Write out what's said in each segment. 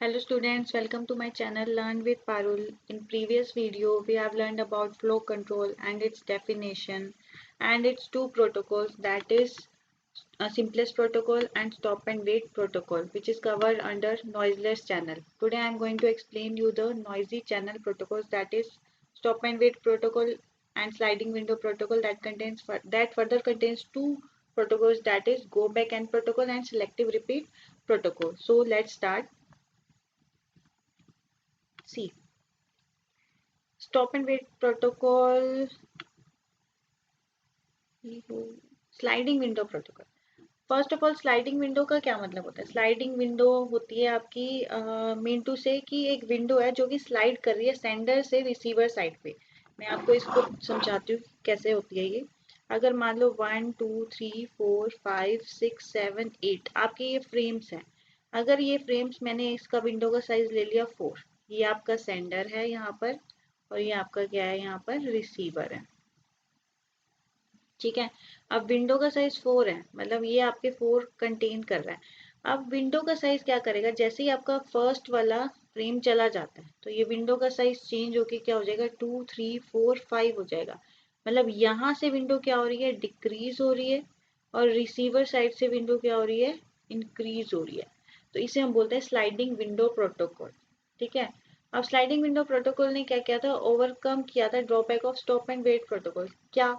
Hello students, welcome to my channel Learn with Parul. In previous video, we have learned about flow control and its definition and its two protocols, that is simplest protocol and stop and wait protocol, which is covered under noiseless channel. Today I am going to explain you the noisy channel protocols, that is stop and wait protocol and sliding window protocol that further contains two protocols, that is go back and protocol and selective repeat protocol. So let's start. See, stop and wait protocol, sliding window protocol. First of all sliding window का क्या मतलब होता है? Sliding window होती है आपकी mean to से कि एक विंडो है जो कि स्लाइड कर रही है सेंडर से रिसीवर साइड पे. मैं आपको इसको समझाती हूँ कैसे होती है ये. अगर मान लो 1 2 3 4 5 6 7 8 आपके ये फ्रेम्स हैं. अगर ये फ्रेम्स मैंने इसका विंडो का साइज ले लिया 4, ये आपका सेंडर है यहाँ पर और ये आपका क्या है यहाँ पर रिसीवर है. ठीक है. अब विंडो का साइज 4 है, मतलब ये आपके 4 कंटेन कर रहा है. अब विंडो का साइज क्या करेगा, जैसे ही आपका फर्स्ट वाला फ्रेम चला जाता है तो ये विंडो का साइज चेंज होके क्या हो जाएगा 2 3 4 5 हो जाएगा. मतलब यहाँ से विंडो क्या हो रही है, डिक्रीज हो रही है और रिसीवर साइड से विंडो क्या हो रही है, इंक्रीज हो रही है. तो इसे हम बोलते हैं स्लाइडिंग विंडो प्रोटोकॉल. ठीक है. अब स्लाइडिंग विंडो प्रोटोकॉल ने क्या किया था, ओवरकम किया था drawback of stop and wait protocol. क्या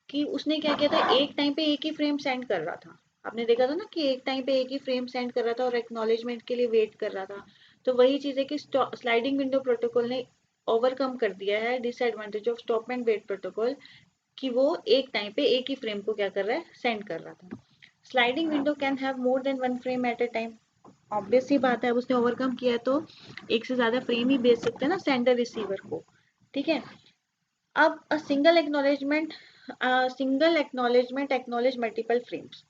कि उसने क्या किया था, एक टाइम पे एक ही फ्रेम सेंड कर रहा था. आपने देखा था ना कि एक टाइम पे एक ही फ्रेम सेंड कर रहा था और एक्नॉलेजमेंट के लिए वेट कर रहा था. तो वही चीज है कि स्लाइडिंग विंडो प्रोटोकॉल ने ओवरकम कर दिया है disadvantage of stop and wait protocol, कि वो एक टाइम पे एक ही फ्रेम को क्या कर रहा है, सेंड कर रहा था. Sliding window can have more than one frame at a time. Obvious सी बात है, अब उसने ओवरकम किया है तो एक से ज्यादा फ्रेम ही भेज सकते हैं ना सेंडर रिसीवर को. ठीक है. अब single acknowledgement acknowledge multiple frames.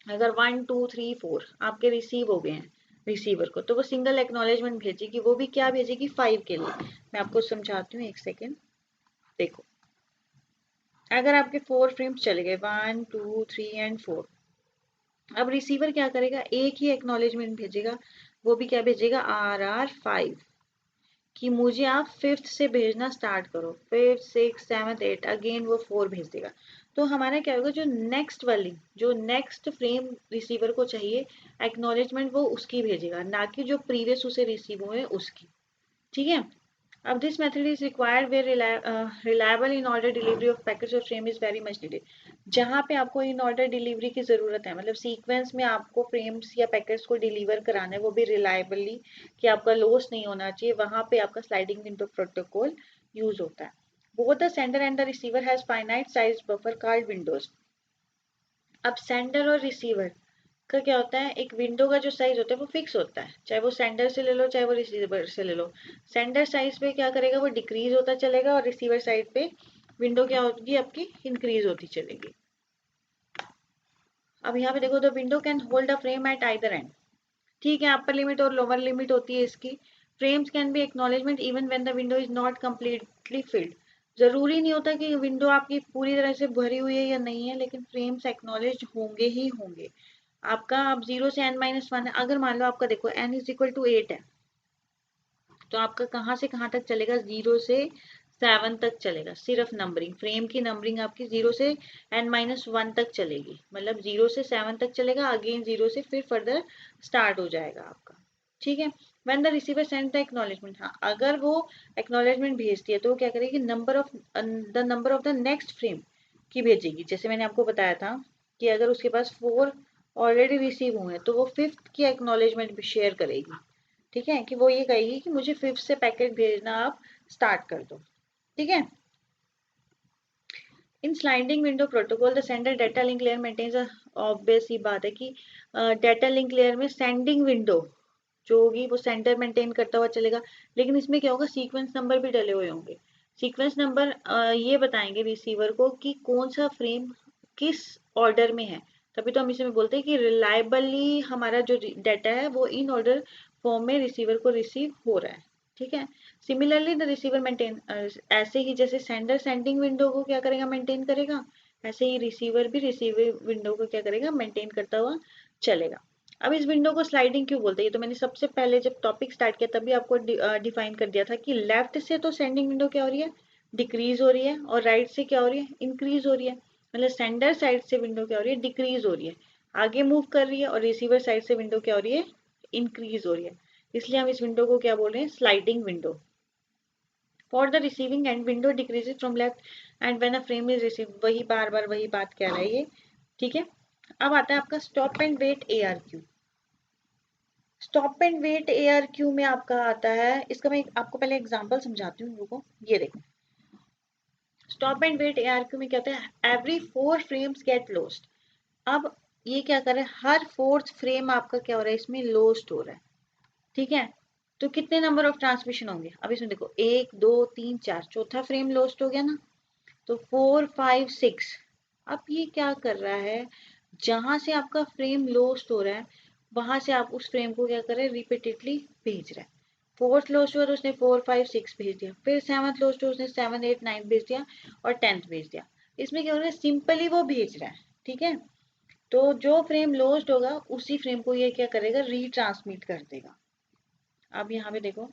अगर 1 2 3 4 आपके रिसीव हो गए हैं रिसीवर को, तो वो सिंगल एक्नॉलेजमेंट भेजेगी. वो भी क्या भेजेगी, 5 के लिए. मैं आपको समझाती हूँ, एक सेकेंड. देखो, अगर आपके 4 फ्रेम्स चले गए 1 2 3 एंड 4, अब रिसीवर क्या करेगा, एक ही एक्नॉलेजमेंट भेजेगा. वो भी क्या भेजेगा, RR5, कि मुझे आप फिफ्थ से भेजना स्टार्ट करो. Fifth six seventh eight, again वो 4 भेज देगा. तो हमारा क्या होगा, जो नेक्स्ट फ्रेम रिसीवर को चाहिए एक्नॉलेजमेंट, वो उसकी भेजेगा, ना कि जो प्रीवियस उसे रिसीव हुए उसकी. ठीक है. अब this method is required where reliable in order delivery of package और frame is very much needed. जहाँ पे आपको इन ऑर्डर डिलीवरी की जरूरत है, मतलब सीक्वेंस में आपको फ्रेम्स या पैकेट्स को डिलीवर कराना है, वो भी रिलायबली, कि आपका लॉस नहीं होना चाहिए, वहां पे आपका स्लाइडिंग विंडो प्रोटोकॉल यूज होता है. Both the sender and the receiver has finite size buffer card Windows. अब सेंडर और रिसीवर का क्या होता है, एक विंडो का जो साइज होता है वो फिक्स होता है, चाहे वो सेंडर से ले लो चाहे वो रिसीवर से ले लो. सेंडर साइज पे क्या करेगा, वो डिक्रीज होता चलेगा और रिसीवर साइड पे विंडो क्या होगी आपकी, इंक्रीज होती चलेगी. अब यहाँ पे देखो, the window can hold a frame eight either and. ठीक है, अपर लिमिट और लोअर लिमिट होती है इसकी. Frames can be acknowledgement even when the window is not completely filled. जरूरी नहीं होता कि विंडो आपकी पूरी तरह से भरी हुई है या नहीं है, लेकिन फ्रेम्स एक्नॉलेज होंगे ही होंगे. आपका अब 0 से n-1 है. अगर मान लो आपका देखो n इज इक्वल टू 8 है, तो आपका कहाँ से कहाँ तक चलेगा, 0 से 7 तक चलेगा. सिर्फ नंबरिंग, फ्रेम की नंबरिंग आपकी 0 से n-1 तक चलेगी, मतलब 0 से 7 तक चलेगा, अगेन 0 से फिर फर्दर स्टार्ट हो जाएगा आपका. ठीक है. When the receiver send the acknowledgement, हाँ, अगर वो एक्नॉलेजमेंट भेजती है तो वो क्या करेगी, number of the next frame की भेजेगी. जैसे मैंने आपको बताया था कि अगर उसके पास 4 ऑलरेडी रिसीव हुए हैं तो वो फिफ्थ की एक्नॉलेजमेंट भी शेयर करेगी. ठीक है, कि वो ये कहेगी कि मुझे फिफ्थ से पैकेट भेजना आप स्टार्ट कर दो. ठीक है. In sliding window protocol the sender data link layer maintains, obvious ही बात है कि डेटा लिंक लेयर में सेंडिंग विंडो जो होगी वो सेंडर मेंटेन करता हुआ चलेगा. लेकिन इसमें क्या होगा, सीक्वेंस नंबर भी डले हुए होंगे. सीक्वेंस नंबर ये बताएंगे रिसीवर को कि कौन सा फ्रेम किस ऑर्डर में है. तभी तो हम इसे बोलते हैं कि रिलायबली हमारा जो डाटा है वो इन ऑर्डर फॉर्म में रिसीवर को रिसीव हो रहा है. ठीक है. सिमिलरली द रिसीवर मेंटेन, ऐसे ही जैसे सेंडर सेंडिंग विंडो को क्या करेगा, मेंटेन करेगा, ऐसे ही रिसीवर भी रिसीविंग विंडो को क्या करेगा, मेंटेन करता हुआ चलेगा. अब इस विंडो को स्लाइडिंग क्यों बोलते हैं, ये तो मैंने सबसे पहले जब टॉपिक स्टार्ट किया तभी आपको डिफाइन कर दिया था कि लेफ्ट से तो सेंडिंग विंडो क्या हो रही है, डिक्रीज हो रही है, और राइट से क्या हो रही है, इंक्रीज हो रही है। मतलब सेंडर साइड से विंडो क्या हो रही है, डिक्रीज हो रही है, आगे मूव कर रही है, और रिसीवर साइड से विंडो क्या हो रही है, इंक्रीज हो रही है। इसलिए हम इस विंडो को क्या बोल रहे हैं, sliding window. For the receiving end window decreases from left and when a frame is receive, वही बार बार वही बात कह रहा है ये, ठीक है। अब आता है आपका stop and wait ARQ। Stop and wait ARQ में आपका आता है, इसका मैं आपको पहले एग्जांपल समझाती हूँ, रुको। ये देखो, स्टॉप एंड वेट ARQ में क्या होता है, एवरी 4 फ्रेम्स गेट लॉस्ट। अब ये क्या कर रहा है, हर 4th फ्रेम आपका क्या हो रहा है, इसमें लॉस्ट हो रहा है, ठीक है। तो कितने नंबर ऑफ ट्रांसमिशन होंगे, अब इसमें देखो 1 2 3 4, चौथा फ्रेम लॉस्ट हो गया ना, तो 4 5 6। अब ये क्या कर रहा है, जहां से आपका फ्रेम लॉस्ट हो रहा है वहां से आप उस फ्रेम को क्या कर रहे हैं, रिपीटेडली भेज रहा है। फोर्थ लॉस्ट हुआ तो उसने 4 5 6 भेज दिया, फिर 7th लॉस्ट हुआ उसने 7 8 9 भेज दिया, और 10th भेज दिया। इसमें क्या हो रहा है, सिंपली वो भेज रहा है, ठीक है। तो जो फ्रेम लॉस्ट होगा उसी फ्रेम को ये क्या करेगा, रीट्रांसमिट कर देगा। अब यहाँ पे देखो,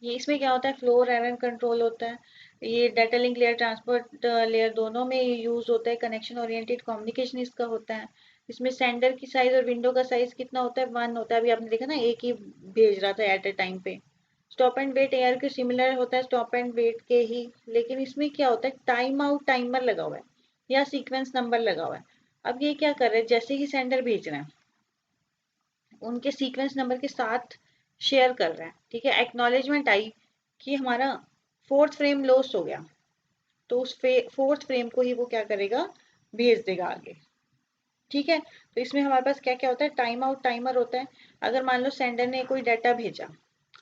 ये इसमें क्या होता है, फ्लोर एरर कंट्रोल होता है, ये data link layer transport layer दोनों में यूज होता है, कनेक्शन ओरिएंटेड कम्युनिकेशन इसका होता है। इसमें सेंडर की साइज और विंडो का साइज कितना होता है, 1 होता है। अभी आपने देखा ना, एक ही भेज रहा था एट ए टाइम पे। स्टॉप एंड वेट AR के सिमिलर होता है स्टॉप एंड वेट के ही, लेकिन इसमें क्या होता है, टाइम आउट टाइमर लगा हुआ है या सीक्वेंस नंबर लगा हुआ है। अब ये क्या कर रहे हैं, जैसे ही सेंडर भेज रहे हैं उनके सीक्वेंस नंबर के साथ शेयर कर रहे हैं, ठीक है। एक्नॉलेजमेंट आई कि हमारा 4th फ्रेम लॉस हो गया, तो उस 4th फ्रेम को ही वो क्या करेगा, भेज देगा आगे, ठीक है। तो इसमें हमारे पास क्या क्या होता है, टाइम आउट टाइमर होता है। अगर मान लो सेंडर ने कोई डाटा भेजा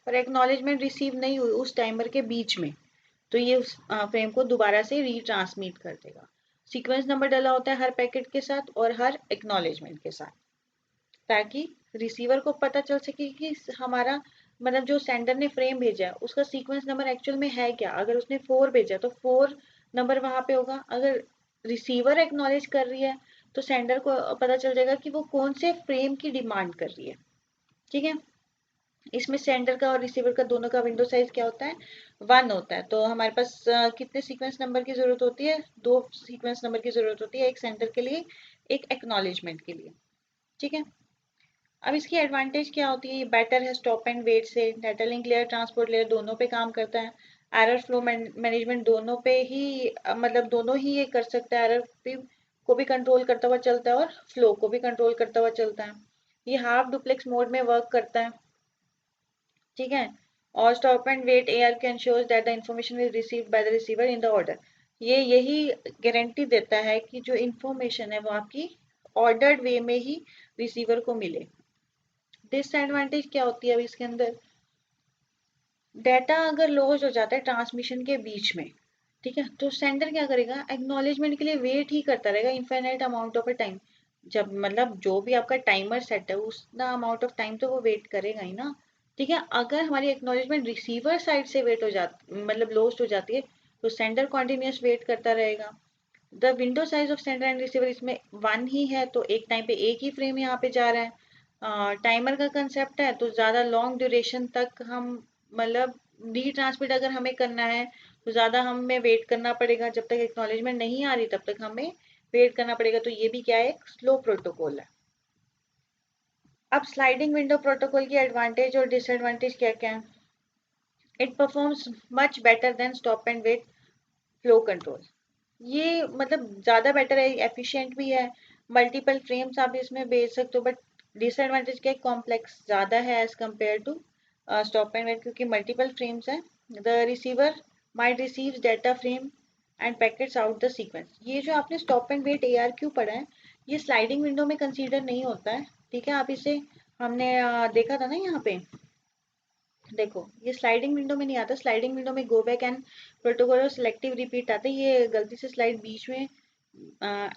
और एक्नॉलेजमेंट रिसीव नहीं हुई उस टाइमर के बीच में, तो ये उस फ्रेम को दोबारा से रीट्रांसमिट कर देगा। सीक्वेंस नंबर डला होता है हर पैकेट के साथ और हर एक्नॉलेजमेंट के साथ, ताकि रिसीवर को पता चल सके कि हमारा मतलब जो सेंडर ने फ्रेम भेजा है उसका सीक्वेंस नंबर एक्चुअल में है क्या। अगर उसने 4 भेजा तो 4 नंबर वहां पे होगा। अगर रिसीवर एक्नॉलेज कर रही है तो सेंडर को पता चल जाएगा कि वो कौन से फ्रेम की डिमांड कर रही है, ठीक है। इसमें सेंडर का और रिसीवर का दोनों का विंडो साइज क्या होता है, 1 होता है। तो हमारे पास कितने सीक्वेंस नंबर की जरूरत होती है, 2 सीक्वेंस नंबर की जरूरत होती है, एक सेंडर के लिए एक एक्नॉलेजमेंट के लिए, ठीक है। अब इसकी एडवांटेज क्या होती है, ये बेटर है स्टॉप एंड वेट से, data link layer transport layer दोनों पे काम करता है। एरर फ्लो मैनेजमेंट दोनों पे ही मतलब दोनों ही ये कर सकता है, एरर भी को भी कंट्रोल करता हुआ चलता है और फ्लो को भी कंट्रोल करता हुआ चलता है। ये हाफ डुप्लेक्स मोड में वर्क करता है, ठीक है। और stop and wait ARQ ensures that the information is received by the receiver in the order। ये यही गारंटी देता है कि जो इंफॉर्मेशन है वो आपकी ऑर्डर्ड वे में ही रिसीवर को मिले। डिसएडवांटेज क्या होती है अब इसके अंदर, डाटा अगर लॉस हो जाता है ट्रांसमिशन के बीच में, ठीक है, तो सेंडर क्या करेगा, एक्नॉलेजमेंट के लिए वेट ही करता रहेगा infinite amount of a time. जब मतलब जो भी आपका टाइमर सेट है उतना अमाउंट ऑफ टाइम तो वो वेट करेगा ही ना, ठीक है। अगर हमारी एक्नॉलेजमेंट रिसीवर साइड से वेट हो जाती मतलब लॉस्ट हो जाती है तो सेंडर कॉन्टिन्यूस वेट करता रहेगा। The window size of sender and receiver इसमें 1 ही है, तो एक टाइम पे एक ही फ्रेम यहाँ पे जा रहा है। टाइमर का कंसेप्ट है तो ज़्यादा लॉन्ग ड्यूरेशन तक हम मतलब री ट्रांसमिट अगर हमें करना है तो ज़्यादा हमें वेट करना पड़ेगा, जब तक एक्नॉलेजमेंट नहीं आ रही तब तक हमें वेट करना पड़ेगा। तो ये भी क्या है, एक स्लो प्रोटोकॉल है। अब स्लाइडिंग विंडो प्रोटोकॉल की एडवांटेज और डिसएडवांटेज क्या क्या है, it performs much better than stop and wait flow control. ये मतलब ज़्यादा बेटर है, एफिशिएंट भी है, मल्टीपल फ्रेम्स आप इसमें भेज सकते हो। बट डिसएडवांटेज क्या है, कॉम्प्लेक्स ज़्यादा है as compare to stop and wait, क्योंकि मल्टीपल फ्रेम्स हैं। The receiver might receives data frame and packets out the sequence. ये जो आपने स्टॉप एंड वेट ARQ पढ़ा है ये स्लाइडिंग विंडो में कंसीडर नहीं होता है, ठीक है। आप इसे हमने देखा था ना यहाँ पे, देखो ये स्लाइडिंग विंडो में नहीं आता। स्लाइडिंग विंडो में गो बैक एंड प्रोटोकॉल और सिलेक्टिव रिपीट आते हैं। ये गलती से स्लाइड बीच में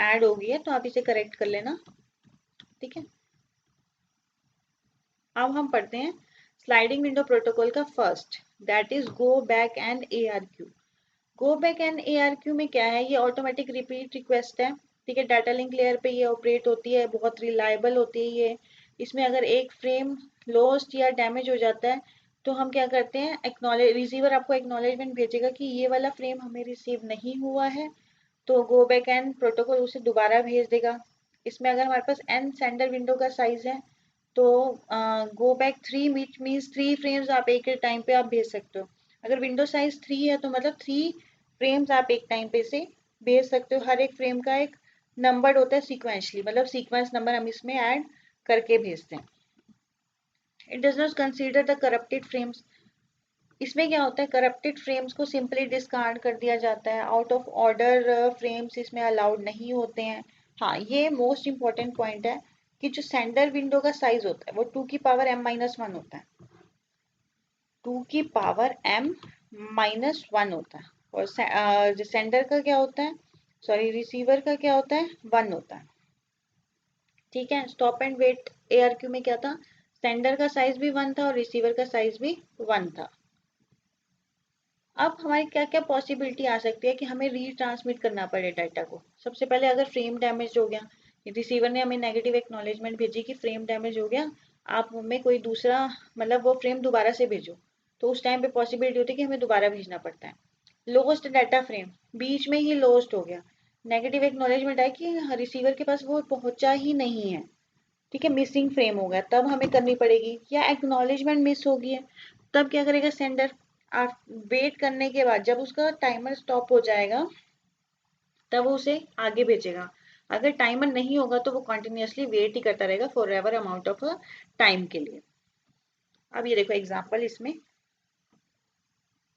ऐड हो गई है तो आप इसे करेक्ट कर लेना, ठीक है। अब हम पढ़ते हैं स्लाइडिंग विंडो प्रोटोकॉल का first, that is go back and ARQ। Go back and ARQ में क्या है, ये ऑटोमेटिक रिपीट रिक्वेस्ट है, ठीक है, डाटा लिंक लेयर पे ये ऑपरेट होती है, बहुत रिलायबल होती है ये। इसमें अगर एक फ्रेम लॉस्ट या डैमेज हो जाता है तो हम क्या करते हैं, एक्नॉलेज, रिसीवर आपको एक्नॉलेजमेंट भेजेगा कि ये वाला फ्रेम हमें रिसीव नहीं हुआ है, तो गो बैक एंड प्रोटोकॉल उसे दोबारा भेज देगा। इसमें अगर हमारे पास एन सेंडर विंडो का साइज है तो go back 3 which means 3 frames आप एक टाइम पे आप भेज सकते हो। अगर विंडो साइज 3 है तो मतलब 3 फ्रेम्स आप एक टाइम पे से भेज सकते हो। हर एक फ्रेम का एक नंबर होता है सीक्वेंशली, मतलब सीक्वेंस नंबर हम इसमें ऐड करके भेजते हैं। It does not consider the corrupted frames. इसमें क्या होता है, करप्टेड फ्रेम्स को सिंपली डिस्कार्ड कर दिया जाता है। आउट ऑफ ऑर्डर फ्रेम्स इसमें अलाउड नहीं होते हैं। हाँ, ये मोस्ट इंपॉर्टेंट पॉइंट है कि जो सेंडर विंडो का साइज होता है वो 2 की पावर m-1 होता है। 2 की पावर m-1 होता है। और जो सेंडर का क्या होता है, सॉरी रिसीवर का क्या होता है, 1 होता है। ठीक है, स्टॉप एंड वेट ARQ में क्या था, सेंडर का साइज भी 1 था और रिसीवर का साइज भी 1 था। अब हमारी क्या क्या पॉसिबिलिटी आ सकती है कि हमें रीट्रांसमिट करना पड़े डाटा को। सबसे पहले अगर फ्रेम डैमेज हो गया, रिसीवर ने हमें नेगेटिव एक्नॉलेजमेंट भेजी कि फ्रेम डैमेज हो गया, आप हमें कोई दूसरा मतलब वो फ्रेम दोबारा से भेजो, तो उस टाइम पे पॉसिबिलिटी होती है कि हमें दोबारा भेजना पड़ता है। लोस्ट डाटा फ्रेम बीच में ही लोस्ट हो गया, नेगेटिव एक्नॉलेजमेंट है कि रिसीवर के पास वो पहुंचा ही नहीं है, ठीक है, मिसिंग फ्रेम हो गया, तब हमें करनी पड़ेगी। या एक्नॉलेजमेंट मिस हो गई है, तब क्या करेगा सेंडर, आप वेट करने के बाद जब उसका टाइमर स्टॉप हो जाएगा तब वो उसे आगे भेजेगा। अगर टाइमर नहीं होगा तो वो कंटिन्यूअसली वेट ही करता रहेगा for ever amount of time के लिए। अब ये देखो एग्जांपल इसमें,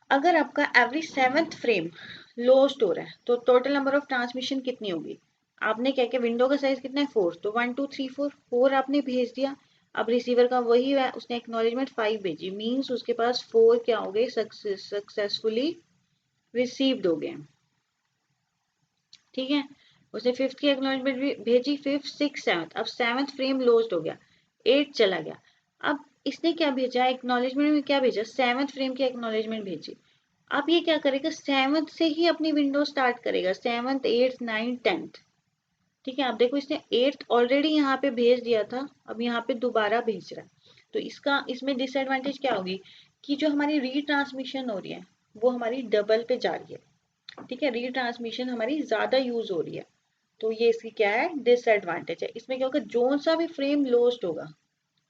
अगर आपका एवरी 7th फ्रेम लोस्ट हो रहा है तो टोटल नंबर ऑफ ट्रांसमिशन कितनी होगी। आपने क्या क्या, विंडो का साइज कितना है 4, तो 1 2 3 4 आपने भेज दिया। अब रिसीवर का वही है, उसने एक्नॉलेजमेंट 5 भेजी, मीन्स उसके पास 4 क्या हो गए, सक्सेसफुली रिसीव्ड हो गए। ठीक है, उसने 5th की एक्नॉलेजमेंट भी भेजी, 5th 6th 7th, अब 7th फ्रेम लॉस्ट हो गया, 8 चला गया। अब इसने क्या भेजा, एक्नॉलेजमेंट में क्या भेजा, 7th फ्रेम की एक्नॉलेजमेंट भेजी। अब ये क्या करेगा, 7th से ही अपनी विंडो स्टार्ट करेगा, 7th 8th 9th 10th। ठीक है, आप देखो इसने 8th ऑलरेडी यहाँ पे भेज दिया था, अब यहाँ पे दोबारा भेज रहा है, तो इसका इसमें डिसएडवांटेज क्या होगी कि जो हमारी रीट्रांसमिशन हो रही है वो हमारी डबल पे जा रही है। ठीक है, रीट्रांसमिशन हमारी ज्यादा यूज हो रही है, तो ये इसकी क्या है, डिसएडवांटेज है। इसमें क्या होगा, जोन सा भी फ्रेम लॉस्ट होगा,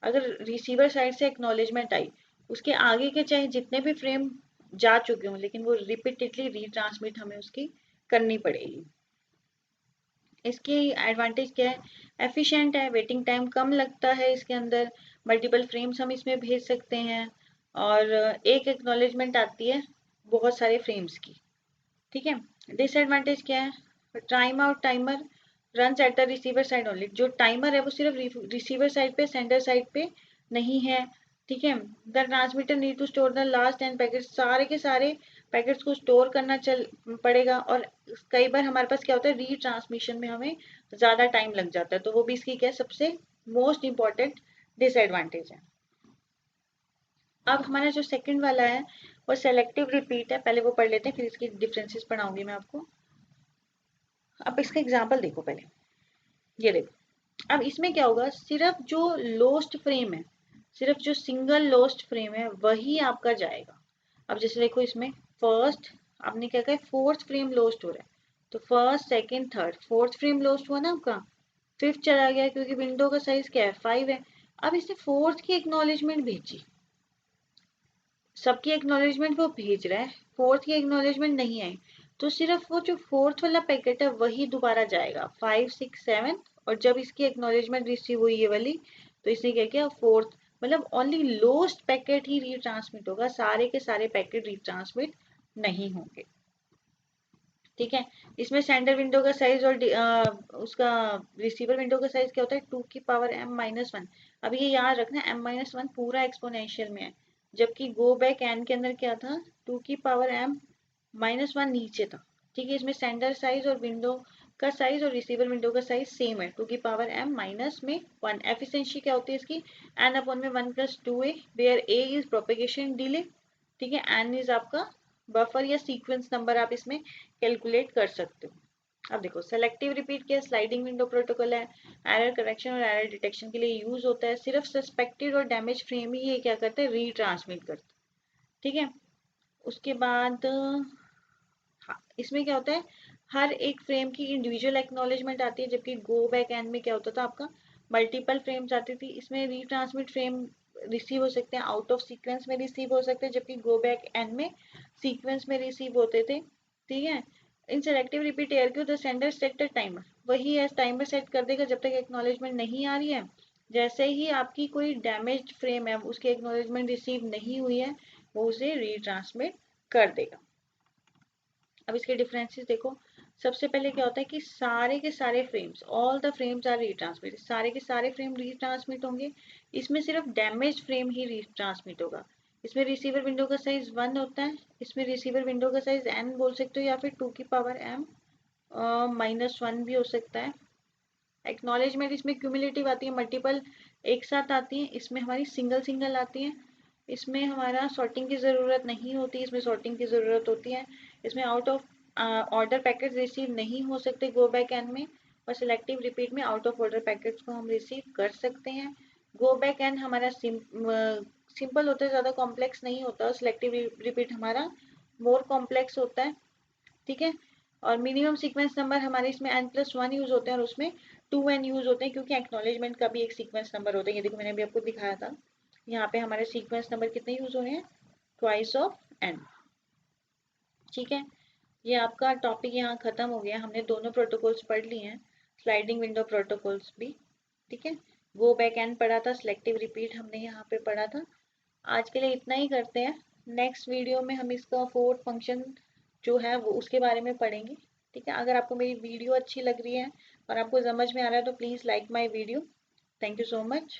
अगर रिसीवर साइड से एक्नॉलेजमेंट आई, उसके आगे के चाहे जितने भी फ्रेम जा चुके हों लेकिन वो रिपीटेडली रीट्रांसमिट हमें उसकी करनी पड़ेगी। इसकी एडवांटेज क्या है, एफिशिएंट है, वेटिंग टाइम कम लगता है इसके अंदर, मल्टीपल फ्रेम्स हम इसमें भेज सकते हैं, और एक एक्नॉलेजमेंट आती है बहुत सारे फ्रेम्स की। ठीक है, डिसएडवांटेज क्या है, time out timer run at the receiver side only, जो टाइमर है वो सिर्फ रिसीवर साइड पे, सेंडर साइड पे नहीं है। ठीक है, the transmitter need to store the last 10 packet, सारे के सारे पैकेट्स को स्टोर करना चल पड़ेगा, और कई बार हमारे पास क्या होता है, रीट्रांसमिशन में हमें ज्यादा टाइम लग जाता है, तो वो भी इसकी क्या सबसे मोस्ट इंपॉर्टेंट डिसएडवांटेज है। अब हमारा जो सेकंड वाला है वो सेलेक्टिव रिपीट है, पहले वो पढ़ लेते हैं फिर इसकी डिफरेंसेस पढ़ाऊंगी मैं आपको। अब इसका एग्जांपल देखो पहले, ये देखो, अब इसमें क्या होगा, सिर्फ जो लोस्ट फ्रेम है, सिर्फ जो सिंगल लोस्ट फ्रेम है वही आपका जाएगा। अब जैसे देखो इसमें फर्स्ट, आपने क्या कहा, 4th फ्रेम लोस्ट हो रहा है, तो first second third 4th frame lost हुआ ना आपका, 5th चला गया क्योंकि विंडो का साइज क्या है 5 है। अब इसने 4th की एक्नॉलेजमेंट भेजी, सबकी एक्नॉलेजमेंट वो भेज रहा है, 4th की एक्नॉलेजमेंट नहीं आई, तो सिर्फ वो जो 4th वाला पैकेट है वही दोबारा जाएगा, 5 6 7, और जब इसकी एक्नॉलेजमेंट रिसीव हुई ये वाली, तो इसने क्या किया 4th, मतलब ओनली लोस्ट पैकेट ही रीट्रांसमिट होगा, सारे के सारे पैकेट रीट्रांसमिट नहीं होंगे। ठीक है, इसमें सेंडर विंडो का साइज और उसका रिसीवर विंडो का साइज क्या होता है, 2 की पावर m-1। अब ये याद रखना, m-1 पूरा एक्सपोनेंशियल में है, जबकि गो बैक एन के अंदर क्या था, 2 की पावर m-1 नीचे था। ठीक है, इसमें सेंडर साइज और विंडो का साइज और रिसीवर विंडो का साइज सेम है, 2 की पावर m-1। एफिशिएंसी क्या होती है इसकी, n अपॉन में 1 + 2a, where a is propagation delay. ठीक है, n इज आपका बफर या सीक्वेंस नंबर, आप इसमें कैलकुलेट कर सकते हो। अब देखो सेलेक्टिव रिपीट क्या, स्लाइडिंग विंडो प्रोटोकॉल है, एरर करेक्शन और एरर डिटेक्शन के लिए यूज होता है। सिर्फ सस्पेक्टेड और डैमेज फ्रेम ही ये क्या करते हैं, रीट्रांसमिट करते हैं। ठीक है, उसके बाद हाँ, इसमें क्या होता है, हर एक फ्रेम की इंडिविजुअल एक्नॉलेजमेंट आती है, जबकि गो बैक एंड में क्या होता था आपका, मल्टीपल फ्रेम्स आती थी। इसमें रीट्रांसमिट फ्रेम रिसीव हो सकते हैं, आउट ऑफ सीक्वेंस में रिसीव हो सकते हैं, जबकि गो बैक एंड में सीक्वेंस में रिसीव होते थे। ठीक है, in selective repeat A R Q the sender set the timer, वही है टाइमर सेट कर देगा जब तक एक्नॉलेजमेंट नहीं आ रही है। जैसे ही आपकी कोई डैमेज फ्रेम है उसकी एक्नॉलेजमेंट रिसीव नहीं हुई है, वो उसे रीट्रांसमिट कर देगा। अब इसके डिफरेंसेस देखो, सबसे पहले क्या होता है कि सारे के सारे frames, all the frames are retransmit, सारे के सारे फ्रेम रीट्रांसमिट होंगे। इसमें सिर्फ डैमेज फ्रेम ही रीट्रांसमिट होगा। इसमें रिसीवर विंडो का साइज 1 होता है, इसमें रिसीवर विंडो का साइज n बोल सकते हो, या फिर 2 की पावर m -1 भी हो सकता है। एक्नॉलेजमेंट इसमें क्यूमुलेटिव आती है, मल्टीपल एक साथ आती है, इसमें हमारी सिंगल सिंगल आती है। इसमें हमारा सॉर्टिंग की ज़रूरत नहीं होती, इसमें सॉर्टिंग की ज़रूरत होती है। इसमें out of order packets receive नहीं हो सकते गो बैक एन में, और सिलेक्टिव रिपीट में आउट ऑफ ऑर्डर पैकेट्स को हम रिसीव कर सकते हैं। गो बैक एन हमारा सिंपल होता है, ज़्यादा कॉम्प्लेक्स नहीं होता। सिलेक्टिव रिपीट हमारा मोर कॉम्प्लेक्स होता है। ठीक है, और मिनिमम सीक्वेंस नंबर हमारे इसमें n+1 यूज होते हैं, और उसमें 2n यूज होते हैं, क्योंकि एक्नॉलेजमेंट का भी एक सीक्वेंस नंबर होता है। ये देखो मैंने अभी आपको दिखाया था, यहाँ पे हमारे सीक्वेंस नंबर कितने यूज हो रहे हैं, ट्वाइस ऑफ n। ठीक है, ये आपका टॉपिक यहाँ खत्म हो गया। हमने दोनों प्रोटोकॉल्स पढ़ लिए हैं, स्लाइडिंग विंडो प्रोटोकॉल्स भी। ठीक है, गो बैक एन पढ़ा था, सिलेक्टिव रिपीट हमने यहाँ पे पढ़ा था। आज के लिए इतना ही करते हैं, नेक्स्ट वीडियो में हम इसका फोर्थ फंक्शन जो है वो उसके बारे में पढ़ेंगे। ठीक है, अगर आपको मेरी वीडियो अच्छी लग रही है और आपको समझ में आ रहा है तो please like my video. Thank you so much.